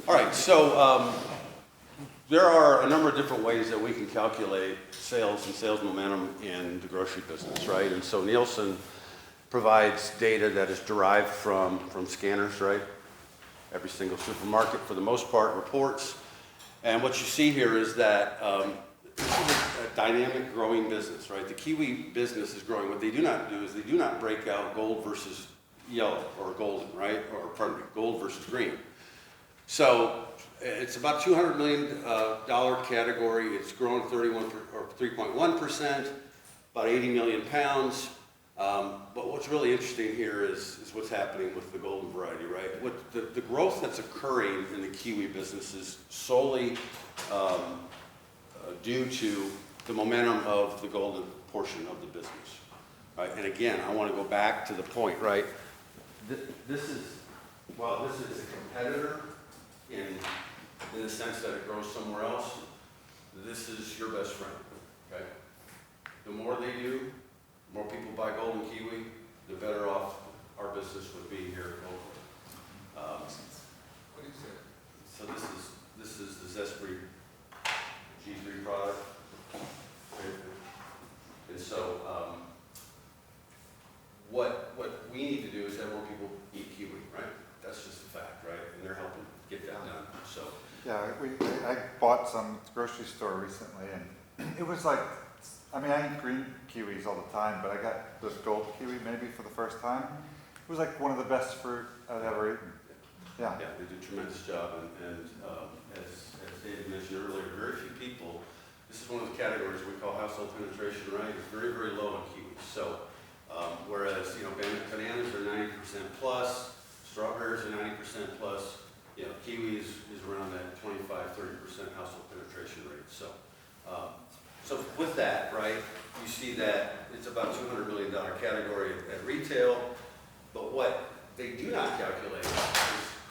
All right, so there are a number of different ways that we can calculate sales and sales momentum in the grocery business, right? And so Nielsen provides data that is derived from scanners, right? Every single supermarket, for the most part, reports. And what you see here is that this is a dynamic growing business, right? The Kiwi business is growing. What they do not do is they do not break out gold versus yellow or golden, right? Or pardon me, gold versus green. So it's about $200 million category. It's grown 3.1%, about 80 million pounds. But what's really interesting here is what's happening with the golden variety, right? What the growth that's occurring in the Kiwi business is solely due to the momentum of the golden portion of the business, right? And again, I want to go back to the point, right? This is a competitor in the sense that it grows somewhere else. This is your best friend, okay? The more they do, the more people buy golden kiwi, the better off our business would be here locally. What is it? So this is the Zespri G3 product. And so what we need to do is have more people eat kiwi, right? That's just a fact, right? And they're helping get that done. So Yeah, I bought some at the grocery store recently, and it was like, I mean, I eat green kiwis all the time, but I got this gold kiwi maybe for the first time. It was like one of the best fruit I'd ever eaten. Yeah. yeah, they do a tremendous job. And as David mentioned earlier, very few people, this is one of the categories we call household penetration, right? It's very, very low on kiwis. So whereas, bananas are 90% plus, strawberries are 90% plus, kiwi is around that 25-30% household penetration rate. So with that, right, you see that it's about $200 million category at retail, but what they do not calculate is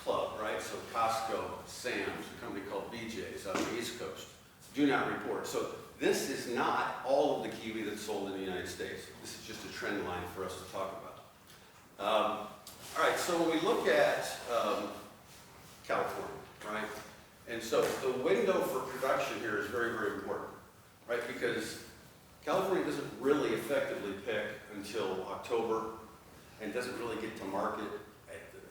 club, right? So Costco, Sam's, a company called BJ's on the East Coast, do not report. So this is not all of the kiwi that's sold in the United States. This is just a trend line for us to talk about. All right, so when we look at California, right? And so the window for production here is very, very important, right? Because California doesn't really effectively pick until October and doesn't really get to market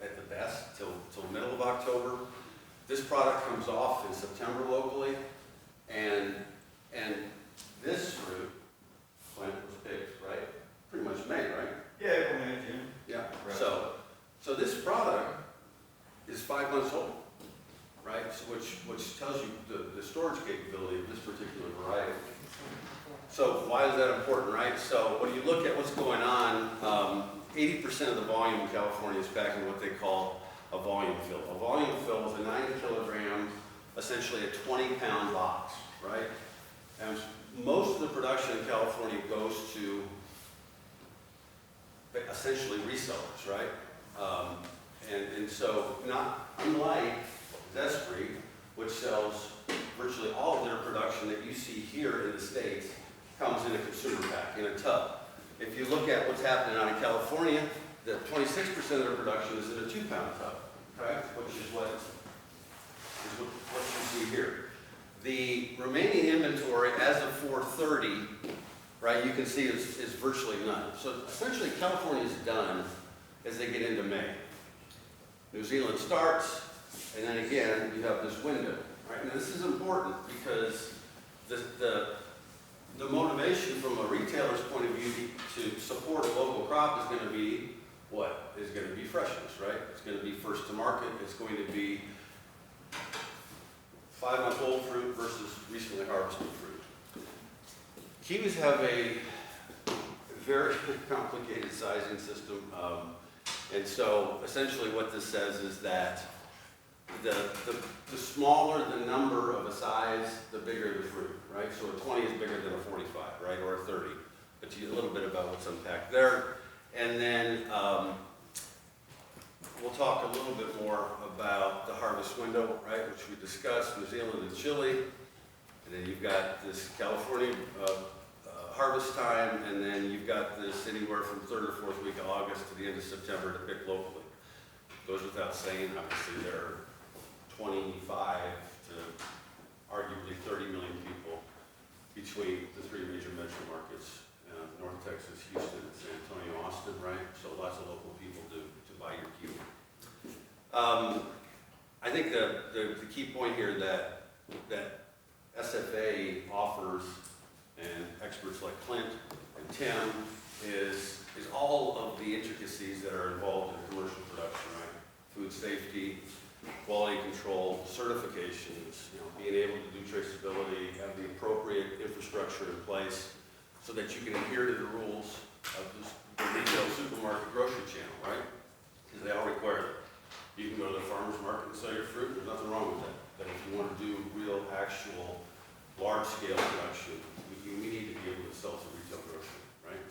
at the best till middle of October. This product comes off in September locally, and this fruit, when it was picked, right? Pretty much May, right? Yeah, April, May, June. Yeah. Right. So this product is 5 months old, right? So which tells you the storage capability of this particular variety. So why is that important, right? So when you look at what's going on, 80% of the volume in California is back in what they call a volume fill. A volume fill is a 9 kilogram, essentially a 20-pound box, right? And most of the production in California goes to essentially resellers, right? And so not unlike Zespri, which sells virtually all of their production that you see here in the States, comes in a consumer pack, in a tub. If you look at what's happening out in California, the 26% of their production is in a 2-pound tub, okay? Which is what you see here. The remaining inventory as of 4/30, right, you can see is virtually none. So essentially California is done as they get into May. New Zealand starts, and then again, you have this window, right? And this is important because the motivation from a retailer's point of view to support a local crop is going to be what? Is going to be freshness, right? It's going to be first to market. It's going to be 5-month-old fruit versus recently harvested fruit. Kiwis have a very complicated sizing system. And so essentially what this says is that the smaller the number of a size, the bigger the fruit, right? So a 20 is bigger than a 45, right? Or a 30. But you get a little bit about what's unpacked there. And then we'll talk a little bit more about the harvest window, right? Which we discussed, New Zealand and Chile. And then you've got this California harvest time, and then you've got this anywhere from 3rd or 4th week of August to the end of September to pick locally. Goes without saying, obviously there are 25 to arguably 30 million people between the three major metro markets, North Texas, Houston, and San Antonio, Austin, right? So lots of local people to buy your kiwi. I think the key point here that SFA offers, and experts like Clint and Tim, is all of the intricacies that are involved in commercial production, right? Food safety, quality control, certifications, being able to do traceability, have the appropriate infrastructure in place so that you can adhere to the rules of the retail supermarket grocery channel, right? Because they all require it. You can go to the farmer's market and sell your fruit, there's nothing wrong with that. But if you want to do real, actual, large-scale production, we need to be able to sell to retail grocery, right?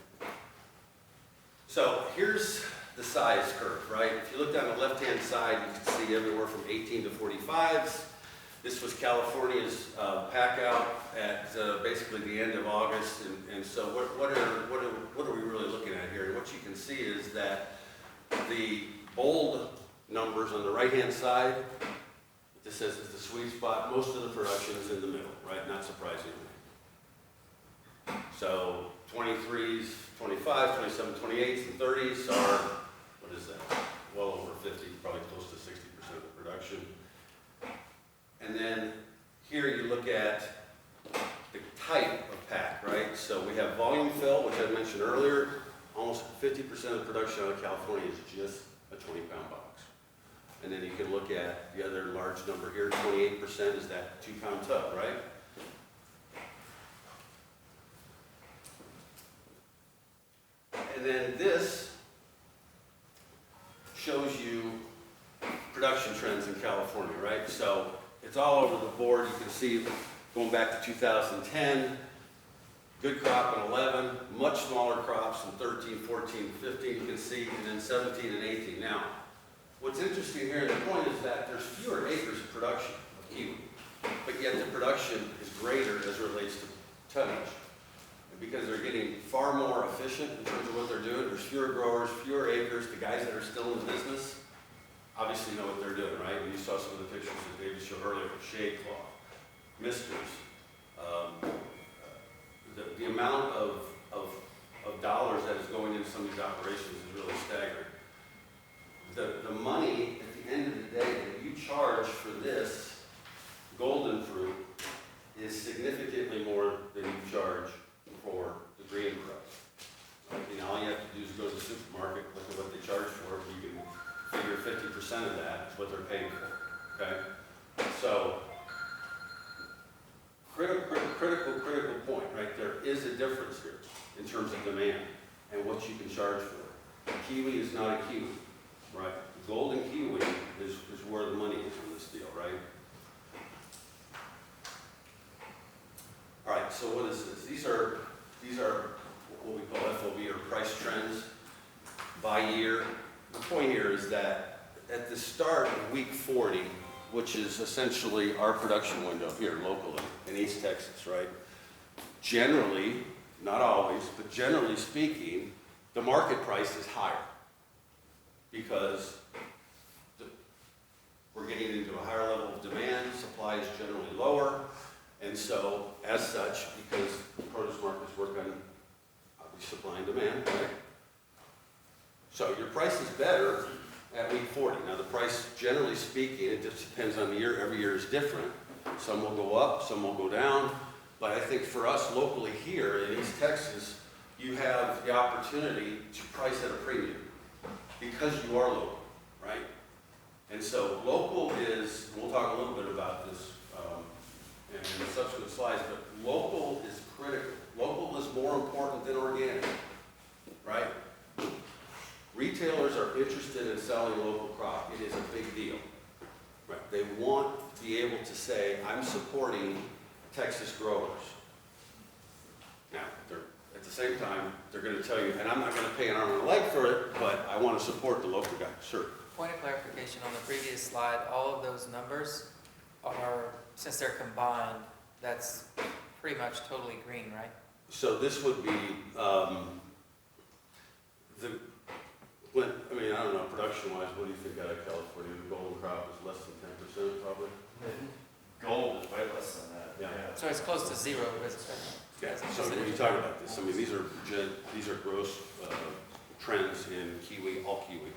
So here's the size curve, right? If you look down the left-hand side, you can see everywhere from 18 to 45s. This was California's pack out at basically the end of August, and so what are we really looking at here? And what you can see is that the bold numbers on the right-hand side, this says it's the sweet spot. Most of the production is in the middle, right? Not surprisingly. So 23s, 25s, 27, 28s, and 30s are, what is that? Well over 50, probably close to 60% of the production. And then here you look at the type of pack, right? So we have volume fill, which I mentioned earlier. Almost 50% of the production out of California is just a 20-pound box. And then you can look at the other large number here, 28% is that 2-pound tub, right? And then this shows you production trends in California, right? So it's all over the board. You can see going back to 2010, good crop in 11, much smaller crops in 13, 14, 15, you can see, and then 17 and 18. Now, what's interesting here, and the point is that there's fewer acres of production of kiwi, but yet the production is greater as it relates to tonnage. And because they're getting far more efficient in terms of what they're doing, there's fewer growers, fewer acres. The guys that are still in business obviously know what they're doing, right? And you saw some of the pictures that David showed earlier, shade cloth, misters. The amount of dollars that is going into some of these operations is really staggering. The money at the end of the day that you charge for this golden fruit is significantly more than you charge for the green fruit. All you have to do is go to the supermarket, look at what they charge for it, you can figure 50% of that is what they're paying for, okay? So, critical point, right? There is a difference here in terms of demand and what you can charge for. Kiwi is not a kiwi, right? The golden kiwi is where the money is in this deal, right? All right, so what is this? These are what we call FOB, or price trends by year. The point here is that at the start of week 40, which is essentially our production window here locally in East Texas, right? Generally, not always, but generally speaking, the market price is higher because we're getting into a higher level of demand, supply is generally lower, and so as such, because produce markets work on supply and demand, right? So your price is better at week 40. Now the price, generally speaking, it just depends on the year. Every year is different. Some will go up, some will go down. But I think for us locally here in East Texas, you have the opportunity to price at a premium because you are local, right? And so local is, and we'll talk a little bit about this in the subsequent slides, but local is critical. Local is more important than organic, right? Retailers are interested in selling local crop. It is a big deal, right? They want to be able to say, I'm supporting Texas growers. Now, at the same time, they're going to tell you, and I'm not going to pay an arm and a leg for it, but I want to support the local guy. Sure. Point of clarification, on the previous slide, all of those numbers are, since they're combined, that's pretty much totally green, right? So this would be, I don't don't know, production-wise, what do you think out of California? The golden crop is less than 10% probably? Gold is way less than that. Yeah. So it's close to zero, basically. So when you talk about this, I mean, these are gross trends in kiwi, all kiwi.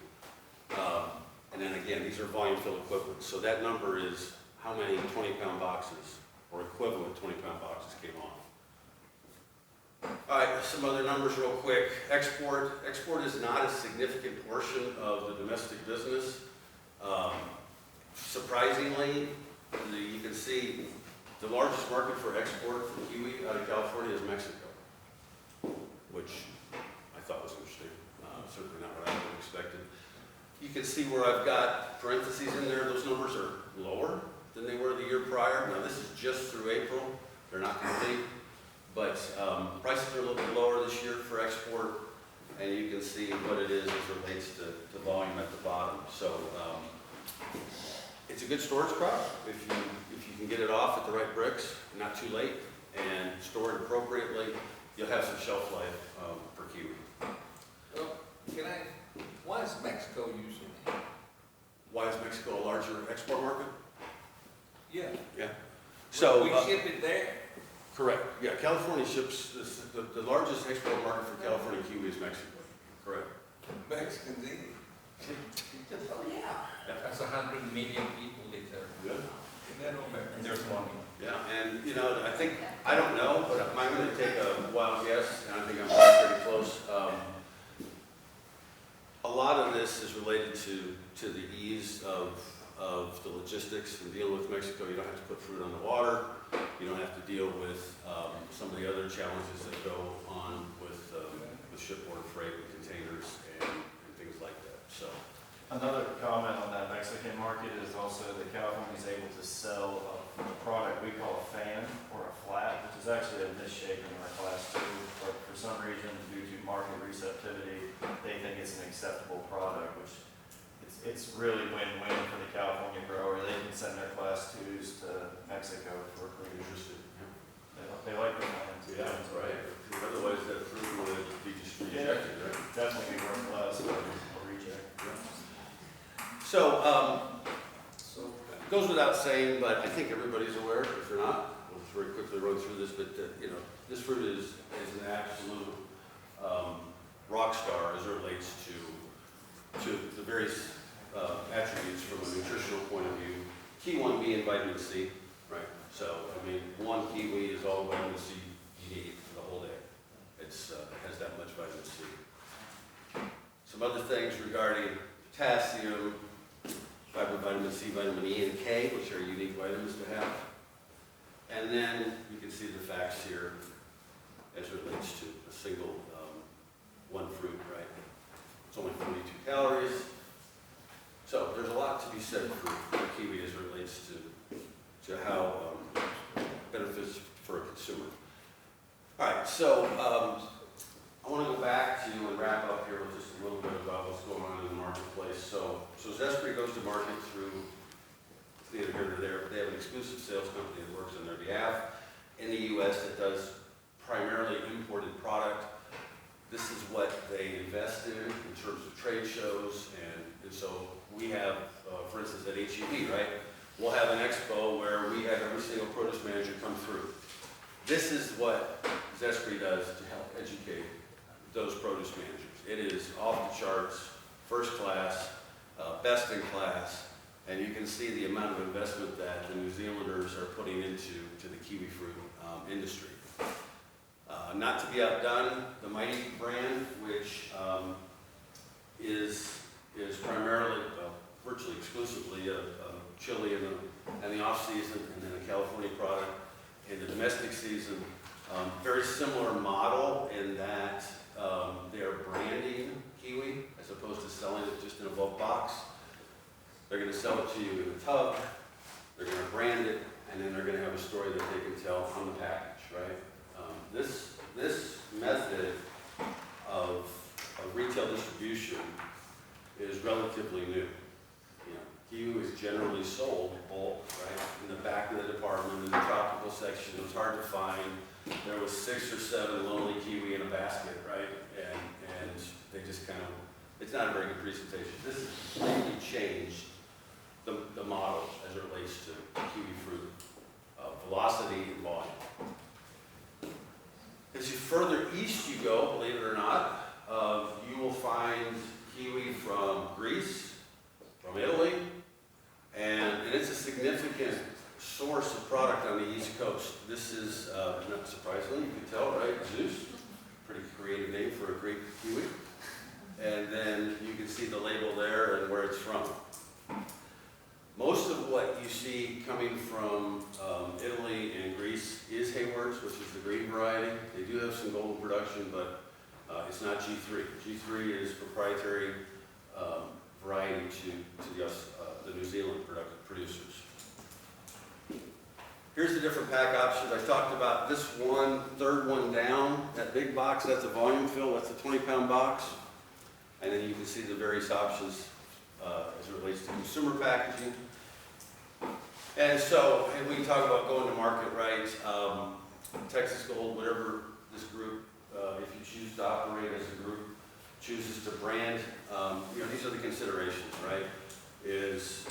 And then again, these are volume fill equivalents. So that number is how many 20-pound boxes or equivalent 20-pound boxes came on. All right, some other numbers real quick. Export is not a significant portion of the domestic business. Surprisingly, you can see the largest market for export for kiwi out of California is Mexico, which I thought was interesting. Certainly not what I would have expected. You can see where I've got parentheses in there. Those numbers are lower than they were the year prior. Now this is just through April. They're not complete. But prices are a little bit lower this year for export, and you can see what it is as it relates to volume at the bottom. So it's a good storage crop if you can get it off at the right bricks, not too late, and store it appropriately. You'll have some shelf life for kiwi. Well, why is Mexico using it? Why is Mexico a larger export market? Yeah. Yeah. So We ship it there? correct. Yeah, California ships the largest export market for California kiwi is Mexico. Correct. Mexicans eat it. Oh, yeah. That's 100 million people live there. Good. Isn't that America? And there's one. Yeah, and you know, I don't know, but I'm going to take a wild guess, and I think I'm probably pretty close. A lot of this is related to the ease of the logistics and dealing with Mexico. You don't have to put fruit on the water. You don't have to deal with some of the other challenges that go on with shipboard freight and containers and things like that. So, Another comment on that Mexican market is also that California is able to sell a product we call a fan or a flat, which is actually a misshapen in our class 2, but for some reason, due to market receptivity, they think it's an acceptable product, which it's really win-win for the California grower. They can send their class 2s to Mexico for free. interested. They like the fan too. Yeah, that's right. Otherwise, that fruit would be just rejected, right? Definitely be worth less than a reject. So, it goes without saying, but I think everybody's aware. If they're not, we'll just very quickly run through this. But you know, this fruit is an absolute rock star as it relates to the various attributes from a nutritional point of view. Key one being vitamin C, right? So, I mean, one kiwi is all the vitamin C you need for the whole day. It has that much vitamin C. Some other things regarding potassium, vitamin C, vitamin E, and K, which are unique vitamins to have. And then you can see the facts here as it relates to a single one fruit, right? It's only 42 calories. So there's a lot to be said for kiwi as it relates to how benefits for a consumer. All right, so I want to go back to and wrap up here with just a little bit about what's going on in the marketplace. So Zespri goes to market through neither here nor there, but they have an exclusive sales company that works on their behalf in the U.S. that does primarily imported product. This is what they invest in terms of trade shows, and so we have, for instance, at HEB, right? We'll have an expo where we have every single produce manager come through. This is what Zespri does to help educate those produce managers. It is off the charts, first class, best in class, and you can see the amount of investment that the New Zealanders are putting into the kiwifruit industry. Not to be outdone, the Mighty brand, which is primarily, virtually exclusively a chili in the off-season, and then a California product in the domestic season. Very similar model in that they're branding kiwi as opposed to selling it just in a bulk box. They're going to sell it to you in a tub, they're going to brand it, and then they're going to have a story that they can tell on the package, right? This method of retail distribution is relatively new. You know, kiwi is generally sold bulk, right? In the back of the department, in the tropical section, it was hard to find. There was 6 or 7 lonely kiwi in a basket, right? And they just kind of, it it's not a very good presentation. This has really changed the model as it relates to Kiwifruit, velocity and volume. As you further east you go, believe it or not, you will find kiwi from Greece, from Italy, and it's a significant source of product on the East Coast. This is, not surprisingly, you can tell, right? Zeus, pretty creative name for a Greek kiwi. And then you can see the label there and where it's from. Most of what you see coming from Italy and Greece is Hayward's, which is the green variety. They do have some golden production, but it's not G3. G3 is proprietary variety to the New Zealand producers. Here's the different pack options. I talked about this one, third one down, that big box, that's a volume fill, that's a 20-pound box. And then you can see the various options as it relates to consumer packaging. And so, and we can talk about going to market, right? Texas Gold, whatever this group, if you choose to operate as a group, chooses to brand, these are the considerations, right? Is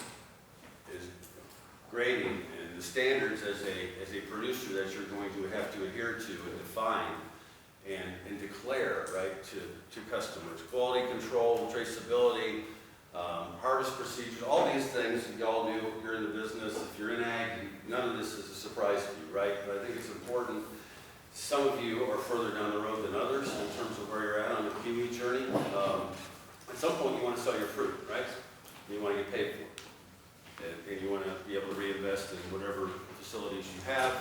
grading and the standards as a producer that you're going to have to adhere to and define and declare, right, to customers. Quality control, traceability, harvest procedures, all these things that y'all do if you're in the business. If you're in ag, none of this is a surprise to you, right? But I think it's important. Some of you are further down the road than others in terms of where you're at on the kiwi journey. At some point you want to sell your fruit, right? You want to get paid for it. And you want to be able to reinvest in whatever facilities you have.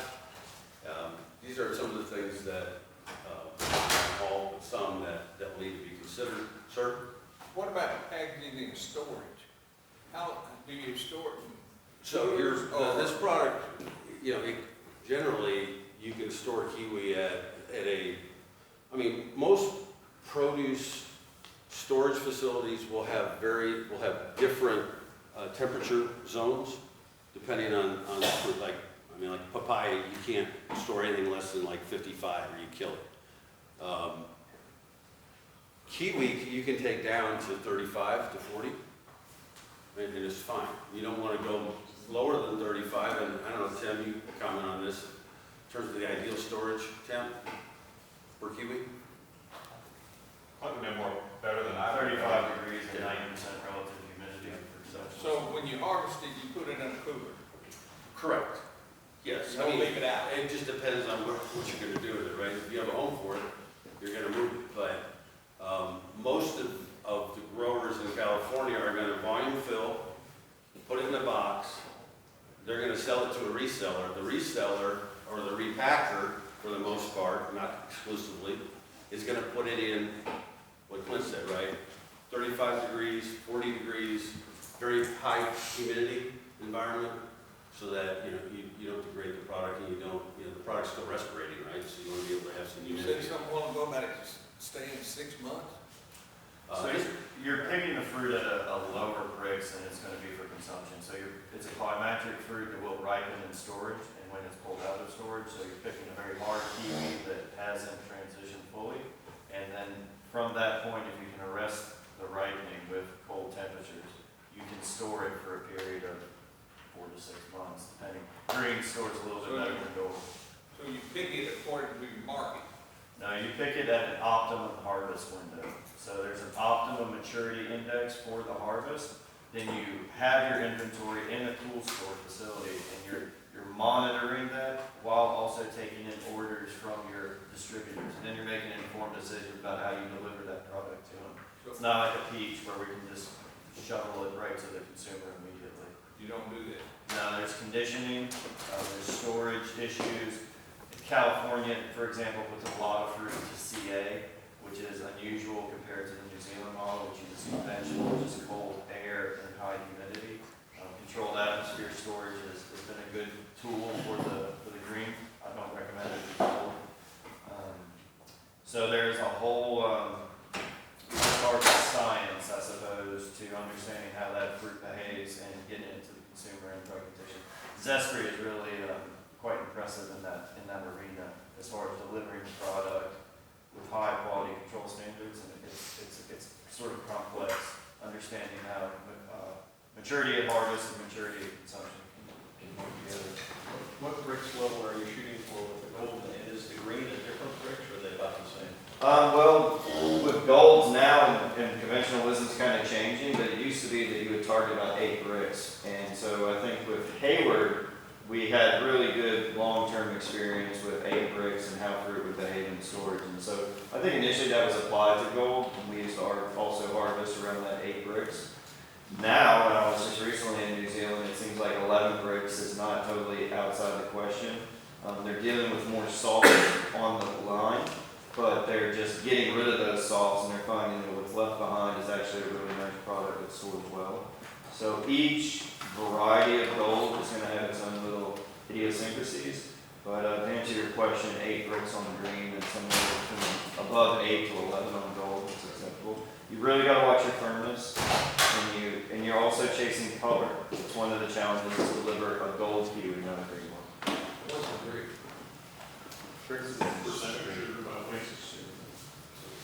These are some of the things that, all but some that will need to be considered. Sir? What about packaging and storage? How do you store it? So this product, generally you can store kiwi at most produce storage facilities will have different temperature zones depending on the fruit. Like papaya, you can't store anything less than like 55 or you kill it. Kiwi, you can take down to 35 to 40, and it's fine. You don't want to go lower than 35, and I don't know, Tim, you comment on this, in terms of the ideal storage temp for kiwi? Probably been more better than I. 35 degrees and 90% relative humidity for such. So when you harvest it, you put it in a cooler. Correct. Yes. You don't leave it out. It just depends on what you're going to do with it, right? If you have a home for it, you're going to move it, but most of the growers in California are going to volume fill, put it in a box. They're going to sell it to a reseller. The reseller or the repacker, for the most part, not exclusively, is going to put it in what Clint said, right? 35 degrees, 40 degrees, very high humidity environment, so that you don't degrade the product and the product's still respirating, right? So you want to be able to have some You humidity. said something a while ago about it staying 6 months. So you're picking the fruit at a lower price than it's going to be for consumption. So it's a climatic fruit that will ripen in storage and when it's pulled out of storage. So you're picking a very hard kiwi that hasn't transitioned fully. And then from that point, if you can arrest the ripening with cold temperatures, you can store it for a period of 4 to 6 months, depending. Green stores a little bit better than gold. So you pick it according to your market. No, you pick it at an optimum harvest window. So there's an optimum maturity index for the harvest. Then you have your inventory in a cool store facility, and you're monitoring that while also taking in orders from your distributors. And then you're making an informed decision about how you deliver that product to them. It's not like a peach where we can just shovel it right to the consumer immediately. You don't do that. Now, there's conditioning, there's storage issues. California, for example, puts a lot of fruit into CA, which is unusual compared to the New Zealand model, which uses conventional, which is cold air and high humidity. Controlled atmosphere storage has been a good tool for the green. I don't recommend it for cold. So there's a whole part of science, I suppose, to understanding how that fruit behaves and getting it into the consumer and drug condition. Zestri is really quite impressive in that arena as far as delivering the product with high quality control standards, and it's sort of complex, understanding how maturity of harvest and maturity of consumption can work together. What bricks level are you shooting for with the gold? And is the green a different brick or are they about the same? Well, with golds now and conventional wisdom's kind of changing, but it used to be that you would target about 8 bricks. And so I think with Hayward, we had really good long-term experience with 8 bricks and how fruit would behave in storage. And so I think initially that was applied to gold, and we used to also harvest around that 8 bricks. Now, when I was just recently in New Zealand, it seems like 11 bricks is not totally outside the question. They're dealing with more salt on the line, but they're just getting rid of those salts, and they're finding that what's left behind is actually a really nice product that stores well. So each variety of gold is going to have its own little idiosyncrasies. But to answer your question, 8 bricks on the green and somewhere between above 8 to 11 on gold is acceptable. You really got to watch your firmness, and you're also chasing color. It's one of the challenges to deliver a gold kiwi, not a green one. What's the green? Bricks is the percentage of waste.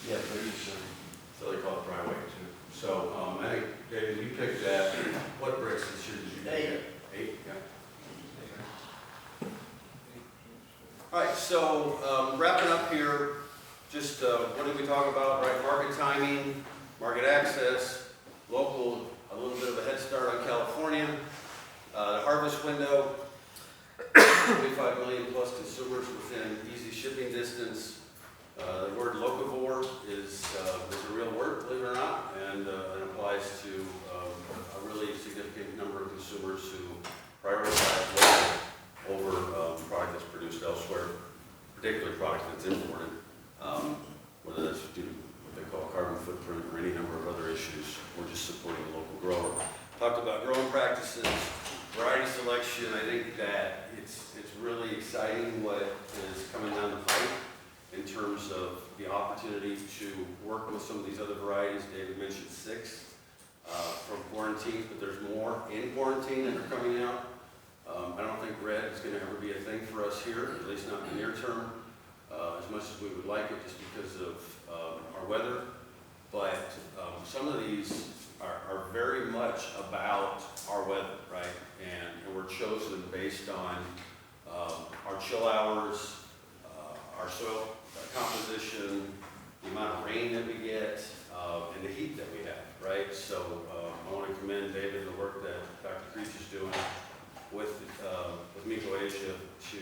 Yeah, pretty sure. So they call it dry weight too. So, I think, David, you picked that. What bricks this year did you pick? 8, yeah. All right, so wrapping up here, just what did we talk about, right? Market timing, market access, local, a little bit of a head start on California, the harvest window, 25 million plus consumers within easy shipping distance. The word locavore is a real word, believe it or not, and it applies to a really significant number of consumers who prioritize local over product that's produced elsewhere, particularly product that's imported, whether that's due to what they call carbon footprint or any number of other issues. We're just supporting the local grower. Talked about growing practices, variety selection. I think that it's really exciting what is coming down the pipe in terms of the opportunity to work with some of these other varieties. David mentioned 6 from quarantine, but there's more in quarantine that are coming out. I don't think red is going to ever be a thing for us here, at least not in the near term, as much as we would like it just because of our weather. But some of these are very much about our weather, right? And we're chosen based on our chill hours, our soil composition, the amount of rain that we get, and the heat that we have, right? So I want to commend David and the work that Dr. Creech is doing with Miko Asia to